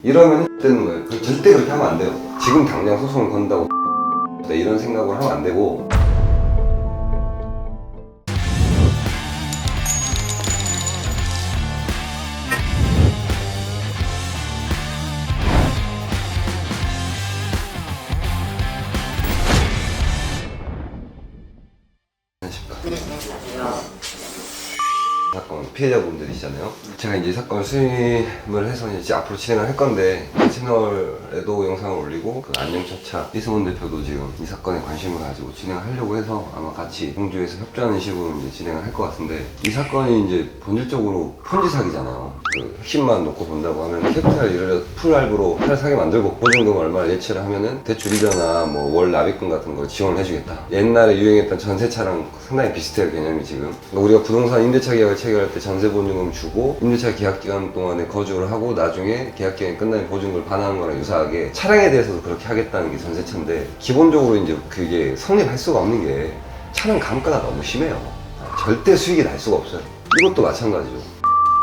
이러면 되는 거예요. 절대 그렇게 하면 안 돼요. 지금 당장 소송을 건다고 이런 생각을 하면 안 되고. 사건 피해자분들이시잖아요. 제가 이제 이 사건을 수임을 해서 이제 앞으로 진행을 할 건데, 채널에도 영상을 올리고 그 안녕차차 이승훈 대표도 지금 이 사건에 관심을 가지고 진행하려고 해서 아마 같이 공조해서 협조하는 식으로 이제 진행을 할 것 같은데, 이 사건이 이제 본질적으로 폰지 사기잖아요. 그 핵심만 놓고 본다고 하면 캐피탈 예를 들어 풀할부로 팔 사게 만들고 보증금 얼마를 예치를 하면은 대출 이자나 뭐 월 납입금 같은 걸 지원을 해주겠다. 옛날에 유행했던 전세차랑 상당히 비슷해요, 개념이 지금. 그러니까 우리가 부동산 임대차 계약을 체결할 때 전세 보증금 주고 임대차 계약 기간 동안에 거주를 하고 나중에 계약 기간이 끝나면 보증금을 반환하는 거랑 유사하게 차량에 대해서도 그렇게 하겠다는 게 전세차인데, 기본적으로 이제 그게 성립할 수가 없는 게 차량 감가가 너무 심해요. 절대 수익이 날 수가 없어요. 이것도 마찬가지죠.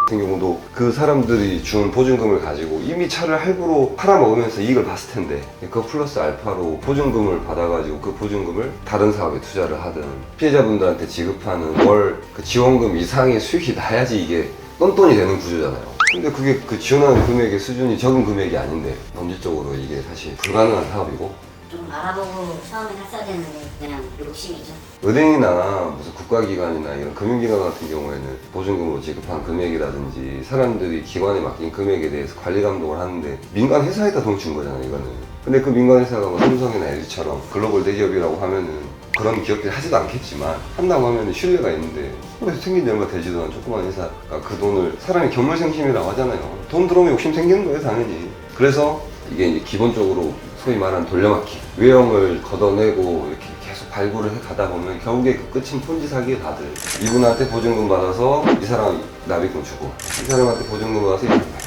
같은 경우도 그 사람들이 준 보증금을 가지고 이미 차를 할부로 팔아먹으면서 이익을 봤을 텐데, 그거 플러스 알파로 보증금을 받아가지고 그 보증금을 다른 사업에 투자를 하든 피해자분들한테 지급하는 월 그 지원금 이상의 수익이 나야지 이게 똔똔이 되는 구조잖아요. 근데 그게 그 지원하는 금액의 수준이 적은 금액이 아닌데, 본질적으로 이게 사실 불가능한 사업이고, 좀 알아보고 처음에 했어야 되는데 그냥 욕심이죠. 은행이나 무슨 국가기관이나 이런 금융기관 같은 경우에는 보증금으로 지급한 금액이라든지 사람들이 기관에 맡긴 금액에 대해서 관리 감독을 하는데, 민간 회사에다 돈 준 거잖아요, 이거는. 근데 그 민간 회사가 뭐 삼성이나 LG처럼 글로벌 대기업이라고 하면은 그런 기업들이 하지도 않겠지만, 한다고 하면 신뢰가 있는데, 그래서 생긴 지 얼마 되지도 않은 조그만 회사가 그 돈을, 사람이 견물생심이라고 하잖아요. 돈 들어오면 욕심 생기는 거예요, 당연히. 그래서 이게 이제 기본적으로 소위 말하는 돌려막기, 외형을 걷어내고 이렇게 계속 발굴을 해 가다 보면 결국에 그 끝은 폰지 사기에 다들 이분한테 보증금 받아서 이 사람 납입금 주고, 이 사람한테 보증금 받아서 이 사람 납입금,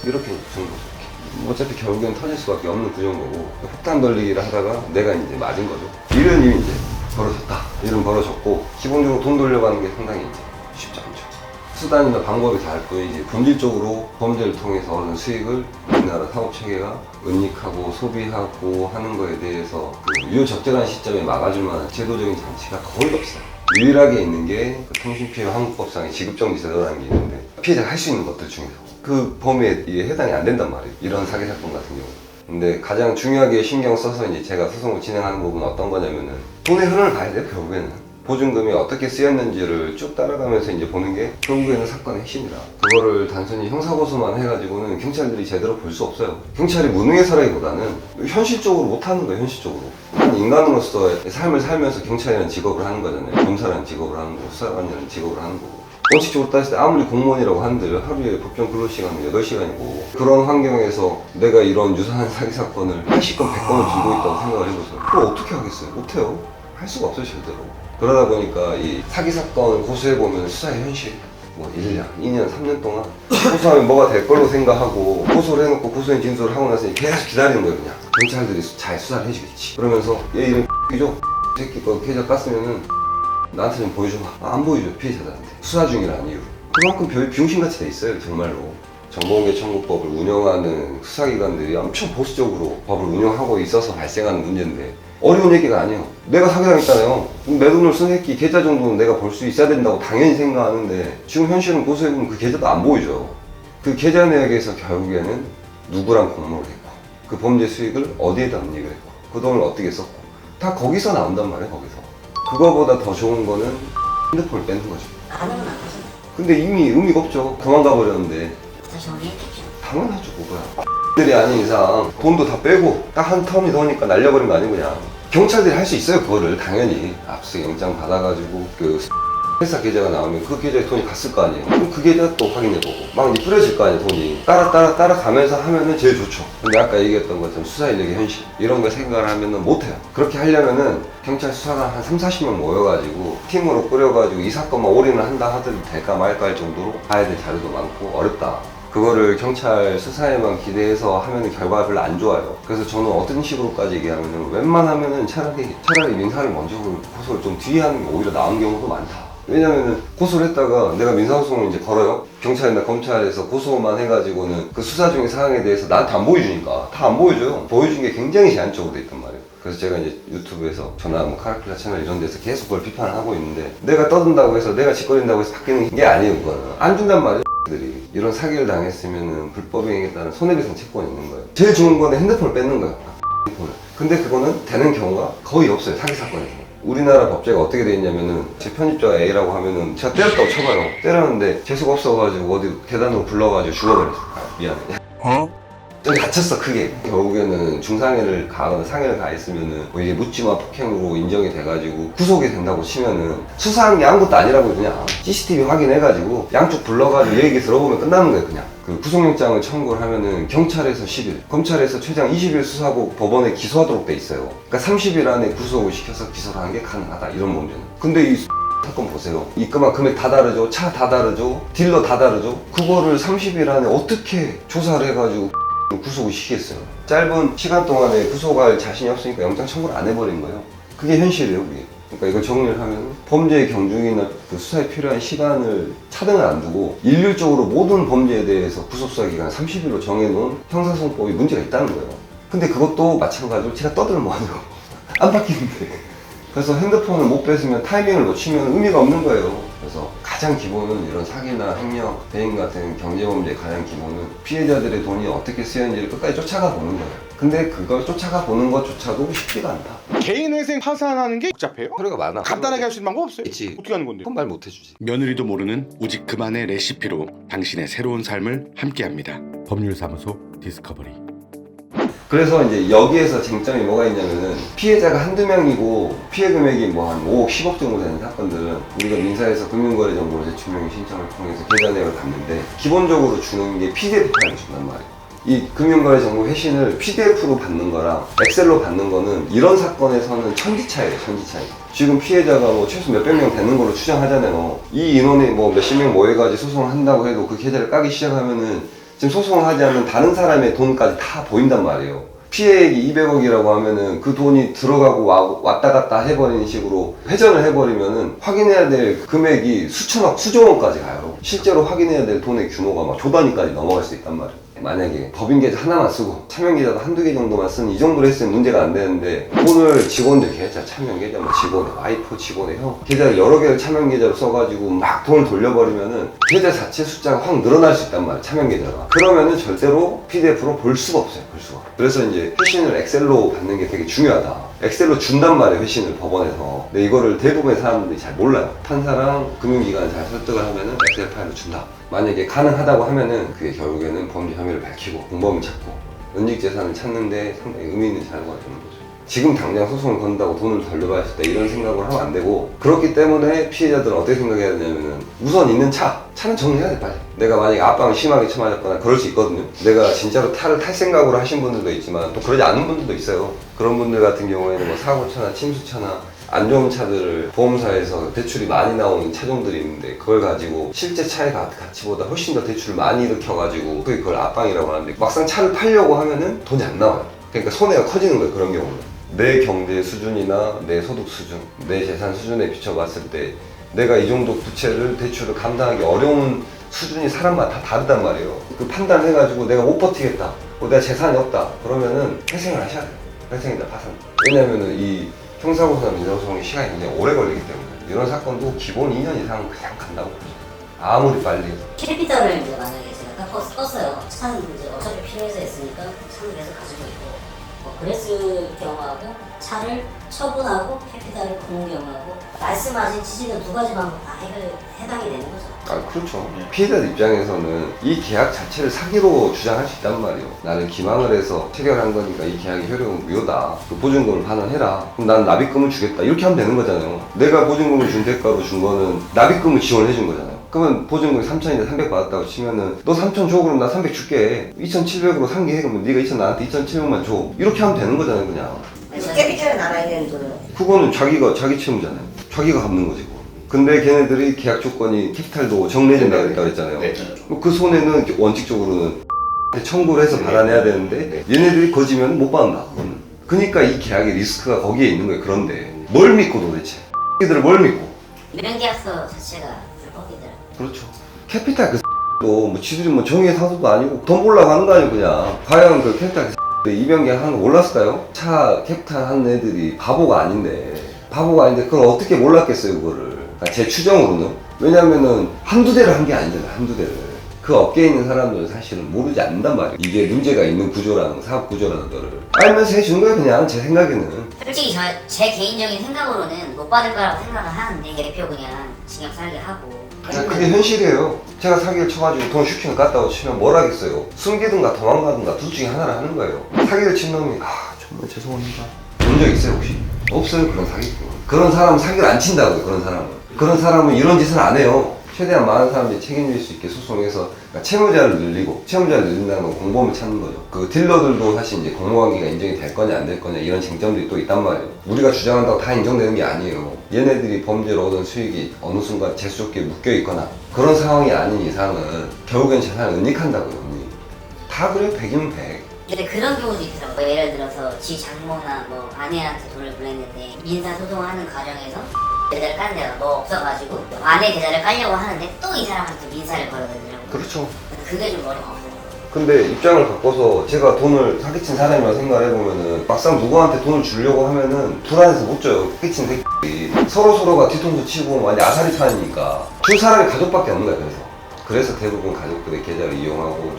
이렇게 주는 거죠. 어차피 결국엔 터질 수밖에 없는 구조인 거고, 폭탄 돌리기를 하다가 내가 이제 맞은 거죠. 일은 이미 이제 벌어졌다. 일은 벌어졌고, 기본적으로 돈 돌려가는 게 상당히 이제 쉽지 않죠. 수단이나 방법이 다를 뿐이지 본질적으로 범죄를 통해서 얻은 수익을 우리나라 사업 체계가 은닉하고 소비하고 하는 거에 대해서 그 유효적절한 시점에 막아줄 만한 제도적인 장치가 거의 없어요. 유일하게 있는 게 그 통신피해 환급법상의 지급정지 제도라는 게 있는데, 피해자가 할 수 있는 것들 중에서 그 범위에 이게 해당이 안 된단 말이에요, 이런 사기 사건 같은 경우. 근데 가장 중요하게 신경 써서 이제 제가 소송을 진행하는 부분은 어떤 거냐면은, 돈의 흐름을 봐야 돼요. 결국에는 보증금이 어떻게 쓰였는지를 쭉 따라가면서 이제 보는 게 결국에는 사건의 핵심이라. 그거를 단순히 형사고소만 해가지고는 경찰들이 제대로 볼 수 없어요. 경찰이 무능해서라기보다는 현실적으로 못하는 거예요. 현실적으로 한 인간으로서의 삶을 살면서 경찰이라는 직업을 하는 거잖아요. 검사라는 직업을 하는 거고, 수사관이라는 직업을 하는 거고. 원칙적으로 따졌을 때 아무리 공무원이라고 한들 하루에 법정 근로시간은 8시간이고, 그런 환경에서 내가 이런 유사한 사기 사건을 80건, 100건을 들고 있다고 생각을 해보세요. 그걸 어떻게 하겠어요? 못해요. 할 수가 없어요, 절대로. 그러다 보니까 이 사기 사건을 고소해보면 수사의 현실, 뭐 1년, 2년, 3년 동안 고소하면 뭐가 될 걸로 생각하고, 고소를 해놓고 고소인 진술을 하고 나서 계속 기다리는 거예요. 그냥 경찰들이 잘 수사를 해주겠지. 그러면서 얘 이름 X죠? 새끼 거 계좌 깠으면은 나한테 좀 보여줘봐. 안 보여줘, 피해자들한테. 수사 중이라는 이유로. 그만큼 병신같이 돼 있어요, 정말로. 정보공개 청구법을 운영하는 수사기관들이 엄청 보수적으로 법을 운영하고 있어서 발생하는 문제인데, 어려운 얘기가 아니에요. 내가 사기당했잖아요. 내 돈을 쓴 새끼 계좌 정도는 내가 볼 수 있어야 된다고 당연히 생각하는데, 지금 현실은 고소해보면 그 계좌도 안 보이죠. 그 계좌 내역에서 결국에는 누구랑 공모를 했고, 그 범죄 수익을 어디에다 은닉을 했고, 그 돈을 어떻게 썼고, 다 거기서 나온단 말이에요. 거기서. 그거보다 더 좋은 거는 핸드폰을 뺏는 거죠. 가능은 안 하죠. 근데 이미 의미가 없죠. 도망가 버렸는데. 다시 정리했겠죠. 당연하죠, 그거야. 들이 아닌 이상 돈도 다 빼고 딱 한 텀이 더니까 날려버린 거 아니고, 그냥 경찰들이 할 수 있어요. 그거를 당연히 압수수색 영장 받아가지고 그 회사 계좌가 나오면 그 계좌에 돈이 갔을 거 아니에요. 그럼 그 계좌 또 확인해보고 막 이제 뿌려질 거 아니에요. 돈이 따라가면서 하면은 제일 좋죠. 근데 아까 얘기했던 것처럼 수사 인력의 현실 이런 거 생각을 하면은 못해요. 그렇게 하려면은 경찰 수사관 한 30-40명 모여가지고 팀으로 꾸려가지고 이 사건만 올인을 한다 하더라도 될까 말까 할 정도로 봐야 될 자료도 많고 어렵다. 그거를 경찰 수사에만 기대해서 하면은 결과가 별로 안 좋아요. 그래서 저는 어떤 식으로까지 얘기하면은, 웬만하면은 차라리 민사를 먼저 고소를 좀 뒤에 하는 게 오히려 나은 경우도 많다. 왜냐면은 고소를 했다가 내가 민사소송을 이제 걸어요. 경찰이나 검찰에서 고소만 해가지고는 그 수사 중의 사항에 대해서 나한테 안 보여주니까 다 안 보여줘요. 보여준 게 굉장히 제한적으로 돼 있단 말이에요. 그래서 제가 이제 유튜브에서 저나 뭐 카라필라 채널 이런 데서 계속 그걸 비판을 하고 있는데, 내가 떠든다고 해서 내가 짓거린다고 해서 바뀌는 게 아니에요. 그거는 안 준단 말이에요. 들이 이런 사기를 당했으면은 불법행위에 따른 손해배상 채권이 있는 거예요. 제일 좋은 거는 핸드폰을 뺏는 거예요. 핸드폰을. 근데 그거는 되는 경우가 거의 없어요. 사기 사건에서. 우리나라 법제가 어떻게 돼 있냐면은, 제 편집자 A라고 하면은 제가 때렸다고 쳐봐요. 때렸는데 재수가 없어가지고 어디 계단으로 굴러가지고 죽어버렸어. 미안해. 저기 다쳤어, 크게. 결국에는 중상해를 가하거나 상해를 가했으면은 뭐 이게 묻지마 폭행으로 인정이 돼가지고 구속이 된다고 치면은 수사한 게 아무것도 아니라고 그냥 CCTV 확인해가지고 양쪽 불러가지고 얘기 들어보면 끝나는 거예요. 그냥 그 구속영장을 청구를 하면은 경찰에서 10일, 검찰에서 최장 20일 수사하고 법원에 기소하도록 돼 있어요. 그러니까 30일 안에 구속을 시켜서 기소를 하는 게 가능하다, 이런 문제는. 근데 이 사건 보세요. 입금한 금액 다 다르죠, 차 다 다르죠, 딜러 다 다르죠. 그거를 30일 안에 어떻게 조사를 해가지고 구속을 시키겠어요. 짧은 시간 동안에 구속할 자신이 없으니까 영장 청구를 안 해버린 거예요. 그게 현실이에요, 그게. 그러니까 이걸 정리를 하면 범죄의 경중이나 그 수사에 필요한 시간을 차등을 안 두고 일률적으로 모든 범죄에 대해서 구속수사 기간 30일로 정해놓은 형사소송법이 문제가 있다는 거예요. 근데 그것도 마찬가지로 제가 떠들면 안 바뀌는데. 그래서 핸드폰을 못 뺏으면, 타이밍을 놓치면 의미가 없는 거예요. 그래서 가장 기본은 이런 사기나 횡령, 배임 같은 경제범죄의 가장 기본은 피해자들의 돈이 어떻게 쓰였는지를 끝까지 쫓아가 보는 거예요. 근데 그걸 쫓아가 보는 것조차도 쉽지가 않다. 개인회생 파산하는 게 복잡해요? 서류가 많아. 간단하게 할 수 있는 방법 없어요? 있지. 어떻게 하는 건데요? 그건 말 못 해주지. 며느리도 모르는 오직 그만의 레시피로 당신의 새로운 삶을 함께합니다. 법률사무소 디스커버리. 그래서 이제 여기에서 쟁점이 뭐가 있냐면은, 피해자가 한두 명이고 피해 금액이 뭐 한 5억, 10억 정도 되는 사건들은 우리가 민사에서 금융거래 정보를 제출명의 신청을 통해서 계좌 내역을 받는데, 기본적으로 주는 게 PDF 파일을 준단 말이에요. 이 금융거래 정보 회신을 PDF로 받는 거랑 엑셀로 받는 거는 이런 사건에서는 천지차이에요, 천지차이. 지금 피해자가 뭐 최소 몇백 명 되는 걸로 추정하잖아요. 이 인원이 뭐 몇십 명 모여가지고 소송을 한다고 해도 그 계좌를 까기 시작하면은 지금 소송을 하지 않는 다른 사람의 돈까지 다 보인단 말이에요. 피해액이 200억이라고 하면은 그 돈이 들어가고 왔다 갔다 해버리는 식으로 회전을 해버리면은 확인해야 될 금액이 수천억, 수조 원까지 가요. 실제로 확인해야 될 돈의 규모가 막 조 단위까지 넘어갈 수 있단 말이에요. 만약에 법인 계좌 하나만 쓰고 차명 계좌도 한두 개 정도만 쓰는 이 정도로 했으면 문제가 안 되는데, 돈을 직원들 계좌, 차명 계좌, 뭐 직원의 와이프, 직원의 형 계좌를 여러 개를 차명 계좌로 써가지고 막 돈을 돌려버리면은 계좌 자체 숫자가 확 늘어날 수 있단 말이에요, 차명 계좌가. 그러면은 절대로 PDF로 볼 수가 없어요, 볼 수가. 그래서 이제 회신을 엑셀로 받는 게 되게 중요하다. 엑셀로 준단 말이에요, 회신을 법원에서. 근데 이거를 대부분의 사람들이 잘 몰라요. 판사랑 금융기관을 잘 설득을 하면은 엑셀 파일로 준다. 만약에 가능하다고 하면은 그게 결국에는 범죄 혐의를 밝히고 공범을 찾고 은닉 재산을 찾는데 상당히 의미 있는 자료가 되는 거죠. 지금 당장 소송을 건다고 돈을 돌려받았을 때 이런 생각을 하면 안 되고, 그렇기 때문에 피해자들은 어떻게 생각해야 되냐면은, 우선 있는 차는 정리해야 돼, 빨리. 내가 만약에 압박을 심하게 쳐맞았거나 그럴 수 있거든요. 내가 진짜로 탈 생각으로 하신 분들도 있지만 또 그러지 않은 분들도 있어요. 그런 분들 같은 경우에는 뭐 사고차나 침수차나 안 좋은 차들을 보험사에서 대출이 많이 나오는 차종들이 있는데, 그걸 가지고 실제 차의 가치보다 훨씬 더 대출을 많이 일으켜가지고 그걸 압방이라고 하는데, 막상 차를 팔려고 하면은 돈이 안 나와요. 그러니까 손해가 커지는 거예요, 그런 경우는. 내 경제 수준이나 내 소득 수준, 내 재산 수준에 비춰봤을 때 내가 이 정도 부채를, 대출을 감당하기 어려운 수준이 사람마다 다 다르단 말이에요. 그 판단을 해가지고 내가 못 버티겠다, 내가 재산이 없다, 그러면은 회생을 하셔야 돼요. 회생이나 파산. 왜냐면은 이 형사고소나 민사소송이 시간이 굉장히 오래 걸리기 때문에 이런 사건도 기본 2년 이상은 그냥 간다고 보죠. 아무리 빨리. 캐피탈을 이제 만약에 제가 떴어요. 차는 이제 어차피 필요해서 했으니까 차는 계속 가지고 있고, 뭐 그랬을 경우하고 차를 처분하고 캐피탈을 푸는 경우하고, 말씀하신 지시는 두 가지 방법 다 해당이 되는 거죠. 아, 그렇죠. 피해자들 입장에서는 이 계약 자체를 사기로 주장할 수 있단 말이에요. 나는 기망을 해서 체결한 거니까 이 계약의 효력은 무효다. 그 보증금을 반환해라. 그럼 난 납입금을 주겠다. 이렇게 하면 되는 거잖아요. 내가 보증금을 준 대가로 준 거는 납입금을 지원해 준 거잖아요. 그러면 보증금이 3천인데 300 받았다고 치면은, 너 3천 줘, 그럼 나 300 줄게. 2,700으로 상기해. 그러면 네가 2천 나한테 2,700만 줘. 이렇게 하면 되는 거잖아요, 그냥. 캐피탈을 나눠야 되는 돈은 그거는 자기 채무잖아요. 자기가 갚는 거지. 근데 걔네들이 계약 조건이 캐피탈도 정리해준다고 그랬잖아요. 네. 그 손해는 원칙적으로는 청구를 해서 받아내야 되는데, 얘네들이 거지면 못 받는다, 그거는. 그러니까 이 계약의 리스크가 거기에 있는 거예요. 그런데 뭘 믿고 도대체? 이들을 뭘 믿고? 명계약서 자체가 불법이더라. 그렇죠. 캐피탈 그 뭐 지들이 뭐 정의의 사도도 아니고 돈 벌려고 하는 거 아니고 그냥. 과연 그 캐피탈 그 이병계약 하는 거 몰랐을까요? 차 캐피탈 하는 애들이 바보가 아닌데 그걸 어떻게 몰랐겠어요 그거를. 그러니까 제 추정으로는. 왜냐면은 한두 대를 한 게 아니잖아요. 한두 대를. 그 업계에 있는 사람들은 사실은 모르지 않는단 말이에요. 이게 문제가 있는 구조라는, 사업 구조라는 거를. 알면서 해주는 거예요 그냥. 제 생각에는. 솔직히 제 개인적인 생각으로는 못 받을 거라고 생각을 하는데 대표 그냥 징역 살게 하고. 자, 그게 현실이에요. 제가 사기를 쳐가지고 돈 슈킹을 깠다고 치면 뭘 하겠어요. 숨기든가 도망가든가 둘 중에 하나를 하는 거예요. 사기를 친 놈이 정말 죄송합니다. 본 적 있어요 혹시? 없어요 그런 사기. 그런 사람은 사기를 안 친다고요. 그런 사람은 이런 짓을 안 해요. 최대한 많은 사람들이 책임질 수 있게 소송해서 그러니까 채무자를 늘리고, 채무자를 늘린다는 건 공범을 찾는 거죠. 그 딜러들도 사실 이제 공모관계가 인정이 될 거냐 안 될 거냐 이런 쟁점들이 또 있단 말이에요. 우리가 주장한다고 다 인정되는 게 아니에요. 얘네들이 범죄로 얻은 수익이 어느 순간 재수없게 묶여 있거나 그런 상황이 아닌 이상은 결국엔 재산을 은닉한다고요. 은닉. 다 그래요. 100이면 100. 근데 그런 경우도 있더라고요. 뭐 예를 들어서 지 장모나 뭐 아내한테 돈을 보냈는데 민사소송하는 과정에서 계좌를 깐 데가 뭐 없어가지고 아내 계좌를 깔려고 하는데 또 이 사람한테 민사를 걸어대더라고요. 그렇죠. 그게 좀 어려워. 근데 입장을 바꿔서 제가 돈을 사기친 사람이라고 생각을 해보면은 막상 누구한테 돈을 주려고 하면은 불안해서 못 줘요. 사기친 새끼들이 서로가 뒤통수 치고 많이 아사리 타니까 줄 사람이 가족밖에 없는 거야. 그래서 대부분 가족들의 계좌를 이용하고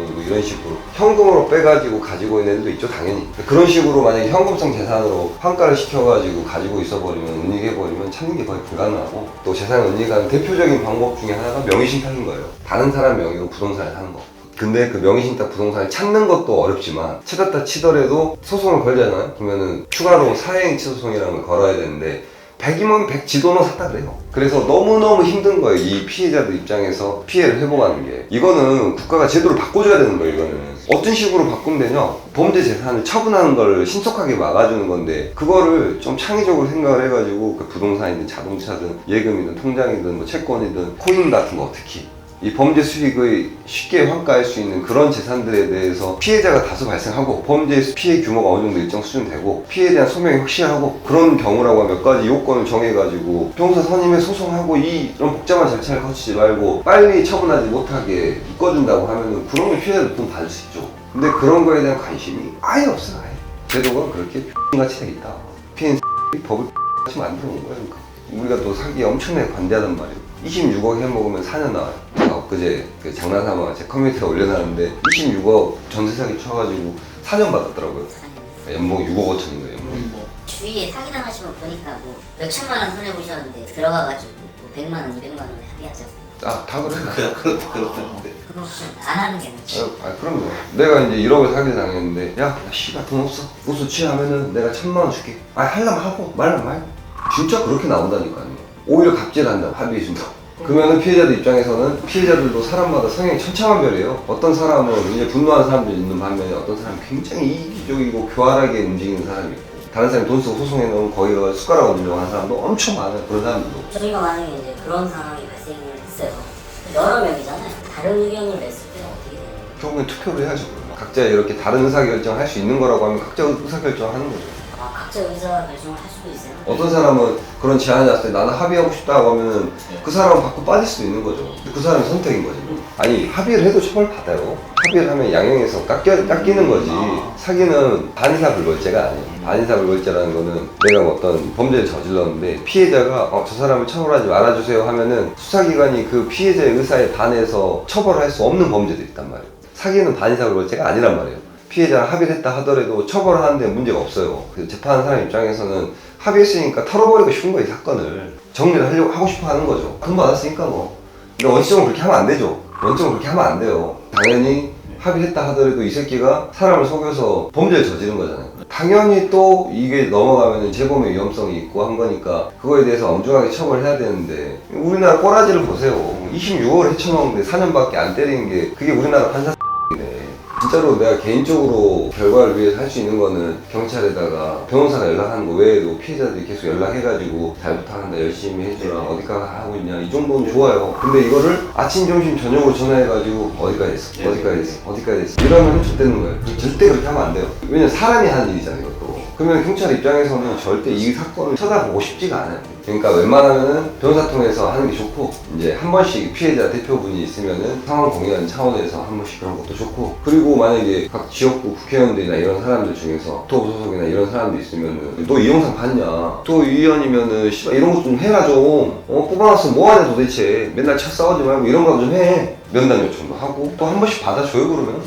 누구 이런 식으로 현금으로 빼가지고 가지고 있는 애들도 있죠 당연히. 그런 식으로 만약에 현금성 재산으로 환가를 시켜가지고 가지고 있어버리면 은닉해버리면 찾는 게 거의 불가능하고, 또 재산을 은닉하는 대표적인 방법 중에 하나가 명의신탁인 거예요. 다른 사람 명의로 부동산을 사는 거. 근데 그 명의신탁 부동산을 찾는 것도 어렵지만 찾았다 치더라도 소송을 걸잖아요. 그러면은 추가로 사행치 소송이라는 걸 걸어야 되는데 100이면 100 지도는 샀다 그래요. 그래서 너무너무 힘든 거예요. 이 피해자들 입장에서 피해를 회복하는 게. 이거는 국가가 제도를 바꿔줘야 되는 거예요. 이거는 어떤 식으로 바꾸면 되냐, 범죄 재산을 처분하는 걸 신속하게 막아주는 건데 그거를 좀 창의적으로 생각을 해가지고 그 부동산이든 자동차든 예금이든 통장이든 뭐 채권이든 코인 같은 거 특히 이 범죄 수익을 쉽게 환가할 수 있는 그런 재산들에 대해서 피해자가 다수 발생하고 범죄 피해 규모가 어느 정도 일정 수준 되고 피해에 대한 소명이 확실하고 그런 경우라고 몇 가지 요건을 정해가지고 변호사 선임해 소송하고 이런 복잡한 절차를 거치지 말고 빨리 처분하지 못하게 묶어준다고 하면은 그러면 피해자도 돈 받을 수 있죠. 근데 그런 거에 대한 관심이 아예 없어요. 아예. 제도가 그렇게 같이 돼 있다. 피해는 법을 같이 만들어 놓은 거예요. 우리가 또 사기에 엄청나게 관대하단 말이에요. 26억 해먹으면 4년 나와요. 제가 엊그제 그 장난삼아 제 커뮤니티에 올려놨는데 26억 전세 사기 쳐가지고 4년 받았더라고요. 연봉 6억 5천인 거예요. 연봉. 주위에 사기당하신 분 보니까 뭐 몇천만 원 손해보셨는데 들어가가지고 뭐 100만 원, 200만 원 합의하죠. 다 그래. 그렇다는데. 그거 안 하는 게 낫지. 그럼요. 내가 이제 1억을 사기를 당했는데 야, 나 씨발 돈 없어. 무슨 취하면은 내가 1000만 원 줄게. 하려면 하고 말면 말고. 진짜 그렇게 나온다니까요. 오히려 갑질한다. 합의해준다. 그러면은 피해자들 입장에서는 피해자들도 사람마다 성향이 천차만별이에요. 어떤 사람은 이제 분노하는 사람들이 있는 반면에 어떤 사람은 굉장히 이기적이고 교활하게 움직이는 사람이 있고, 다른 사람이 돈 쓰고 소송해 놓으면 거기가 숟가락을 운영하는 사람도 엄청 많아요. 그런 사람들도. 저희가 만약에 이제 그런 상황이 발생을 했어요. 여러 명이잖아요. 다른 의견을 냈을 때 어떻게 되는 거예요? 결국엔 투표를 해야죠. 그러면. 각자 이렇게 다른 의사결정을 할 수 있는 거라고 하면 각자 의사결정을 하는 거죠. 각자 의사 결정을 할 수도 있어요. 어떤 사람은 그런 제안이 왔을 때 나는 합의하고 싶다고 하면 그 사람은 밖으로 빠질 수도 있는 거죠. 그 사람의 선택인 거지. 아니 합의를 해도 처벌받아요. 합의를 하면 양형에서 깎이는 거지. 사기는 반의사불벌죄가 아니에요. 반의사불벌죄라는 거는 내가 어떤 범죄를 저질렀는데 피해자가 저 사람을 처벌하지 말아주세요 하면은 수사기관이 그 피해자의 의사에 반해서 처벌할 수 없는 범죄들이 있단 말이에요. 사기는 반의사불벌죄가 아니란 말이에요. 피해자랑 합의를 했다 하더라도 처벌을 하는데 문제가 없어요. 그래서 재판하는 사람 입장에서는 합의했으니까 털어버리고 싶은 거예요. 사건을 정리를 하고 싶어 하는 거죠. 돈 받았으니까 뭐. 근데 원칙적으로 그렇게 하면 안 되죠. 원칙적으로 그렇게 하면 안 돼요. 당연히 합의했다 하더라도 이 새끼가 사람을 속여서 범죄를 저지른 거잖아요. 당연히 또 이게 넘어가면 재범의 위험성이 있고 한 거니까 그거에 대해서 엄중하게 처벌을 해야 되는데 우리나라 꼬라지를 보세요. 26억을 헤쳐먹는데 4년밖에 안 때리는 게 그게 우리나라 판사 이네. 진짜로 내가 개인적으로 결과를 위해서 할 수 있는 거는 경찰에다가 변호사가 연락하는 거 외에도 피해자들이 계속 연락해가지고 잘 부탁한다, 열심히 해주라, 어디까지 하고 있냐, 이 정도는 좋아요. 근데 이거를 아침, 점심, 저녁으로 전화해가지고 어디까지 했어, 어디까지 했어 이러면 훔쳐대는 거예요. 절대 그렇게 하면 안 돼요. 왜냐면 사람이 하는 일이잖아요, 이것도. 그러면 경찰 입장에서는 절대 이 사건을 쳐다보고 싶지가 않아요. 그러니까 웬만하면은 변호사 통해서 하는 게 좋고, 이제 한 번씩 피해자 대표분이 있으면은 상황 공유하는 차원에서 한 번씩 그런 것도 좋고, 그리고 만약에 각 지역구 국회의원들이나 이런 사람들 중에서 도 소속이나 이런 사람들 있으면은 너 이 영상 봤냐? 도 위원이면은 씨발 이런 것 좀 해라 좀. 뽑아놨으면 뭐하냐 도대체. 맨날 차 싸우지 말고 이런 거 좀 해. 면담 요청도 하고 또 한 번씩 받아줘요 그러면.